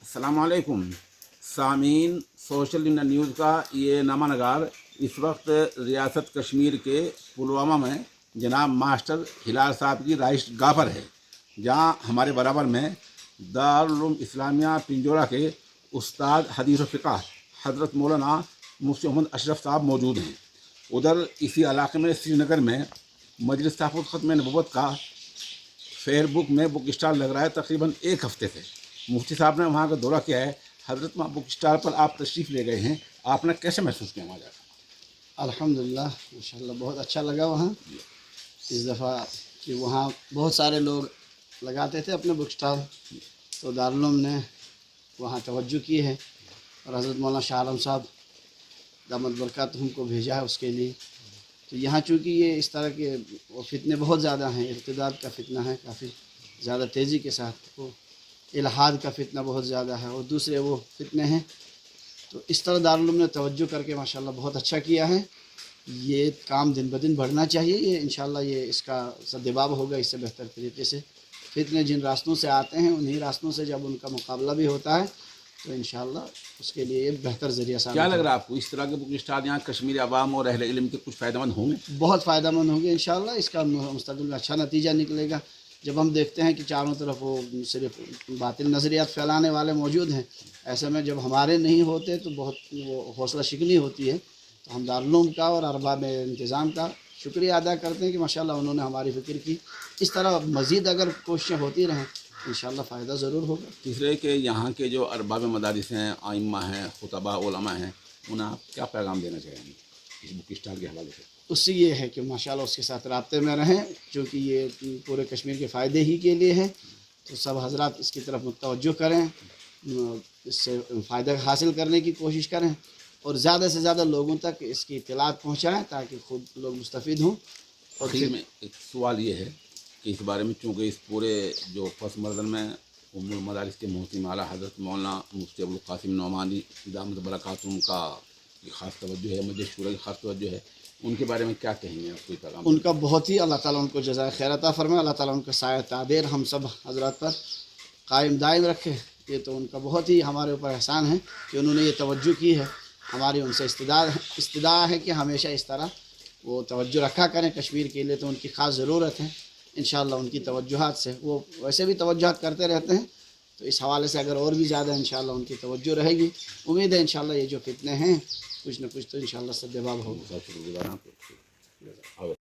अस्सलामुअलैकुम सामीन, social India news का ये नामा नगार इस वक्त रियासत कश्मीर के पुलवामा में जनाब मास्टर हिलाल साहब की राइस गाह पर है, जहाँ हमारे बराबर में दारुल उलूम इस्लामिया पिंजौरा के उस्ताद हदीस व फ़िक़ह हज़रत मौलाना मुफ्ती मोहम्मद अशरफ साहब मौजूद हैं। उधर इसी इलाके में श्रीनगर में मजलिस तहफ़्फ़ुज़ ख़त्म नबुव्वत का फेसबुक में बुक स्टॉल लग रहा है तकरीबन एक हफ़्ते से। मुफ्ती साहब ने वहाँ का दौरा किया है। हज़रत बुक स्टॉल पर आप तशरीफ़ ले गए हैं, आपने कैसे महसूस किया वहाँ जाकर? अल्हम्दुलिल्लाह माशाल्लाह बहुत अच्छा लगा वहाँ। इस दफ़ा कि वहाँ बहुत सारे लोग लगाते थे अपने बुक स्टॉल, तो दारुल उलूम ने वहाँ तवज्जो की है और हज़रत मौलाना शाह आलम साहब दामद बरकातहुम को भेजा है उसके लिए। तो यहाँ चूँकि ये इस तरह के वो फितने बहुत ज़्यादा हैं, इर्तिदाद का फितना है काफ़ी ज़्यादा तेज़ी के साथ, वो इल्हाद का फितना बहुत ज़्यादा है और दूसरे वो फितने हैं। तो इस तरह दारुल उलूम ने तवज्जो करके माशाल्लाह बहुत अच्छा किया है। ये काम दिन ब दिन बढ़ना चाहिए। ये इंशाल्लाह ये इसका सद्भाव होगा इससे बेहतर तरीके से। फितने जिन रास्तों से आते हैं उन्हीं रास्तों से जब उनका मुकाबला भी होता है तो इंशाल्लाह उसके लिए ये बेहतर ज़रिया साबित क्या लग होगा। रहा है आपको इस तरह के बुक स्टॉल यहाँ कश्मीरी अवाम और अहले इल्म के कुछ फ़ायदेमंद होंगे? बहुत फ़ायदेमंद होंगे इंशाल्लाह। इसका मुस्तक़बिल में अच्छा नतीजा निकलेगा। जब हम देखते हैं कि चारों तरफ वो सिर्फ बातिल नज़रियात फैलाने वाले मौजूद हैं, ऐसे में जब हमारे नहीं होते तो बहुत वो हौसला शिकनी होती है। तो हम दारुल उलूम का और अरबाब इंतज़ाम का शुक्रिया अदा करते हैं कि माशाल्लाह उन्होंने हमारी फ़िक्र की। इस तरह मज़ीद अगर कोशिशें होती रहें इंशाल्लाह फ़ायदा ज़रूर होगा। तीसरे के यहाँ के जो अरबाब मदारिस हैं, आइम्मा हैं, खुतबा उलमा हैं, उन्हें आप क्या पैगाम देना चाहेंगे इस बुक स्टॉल के हवाले से? उससे ये है कि माशाल्लाह उसके साथ राब्ते में रहें, क्योंकि ये पूरे कश्मीर के फ़ायदे ही के लिए है। तो सब हजरात इसकी तरफ मुतवज्जो करें, इससे फ़ायदा हासिल करने की कोशिश करें और ज़्यादा से ज़्यादा लोगों तक इसकी इत्तलात पहुँचाएँ ताकि खुद लोग मुस्तफ़ीद हों। और आखिर में एक सवाल ये है कि इस बारे में, चूँकि इस पूरे जो पस मंज़र में उम्मुल मदारिस के मोहतमिम आला हज़रत मौलाना मुफ्ती अबुल क़ासिम नौमानी दामद बरकातुहुम का ख़ास तवज्जो है, मजलिस शूरा की ख़ास तवज्जो है, उनके बारे में क्या कहेंगे आप? कोई पैगाम? उनका बहुत ही अल्लाह ताला उनको जज़ाए खैर अता फ़रमाए, अल्लाह ताला उनका साया ताबीर हम सब हज़रात पर कायम दायम रखे। ये तो उनका बहुत ही हमारे ऊपर एहसान है कि उन्होंने ये तवज्जो की है। हमारी उनसे इस्तदा है कि हमेशा इस तरह वो तवज्जो रखा करें कश्मीर के लिए। तो उनकी ख़ास ज़रूरत है। इंशाअल्लाह उनकी तवज्जुहात से वो वैसे भी तवज्जुहात करते रहते हैं, तो इस हवाले से अगर और भी ज़्यादा इंशाअल्लाह उनकी तवज्जो रहेगी, उम्मीद है इंशाअल्लाह ये जो फितने हैं कुछ न कुछ तो इंशाअल्लाह सद्भाव होगा। शुक्रगुज़ार हैं आपके।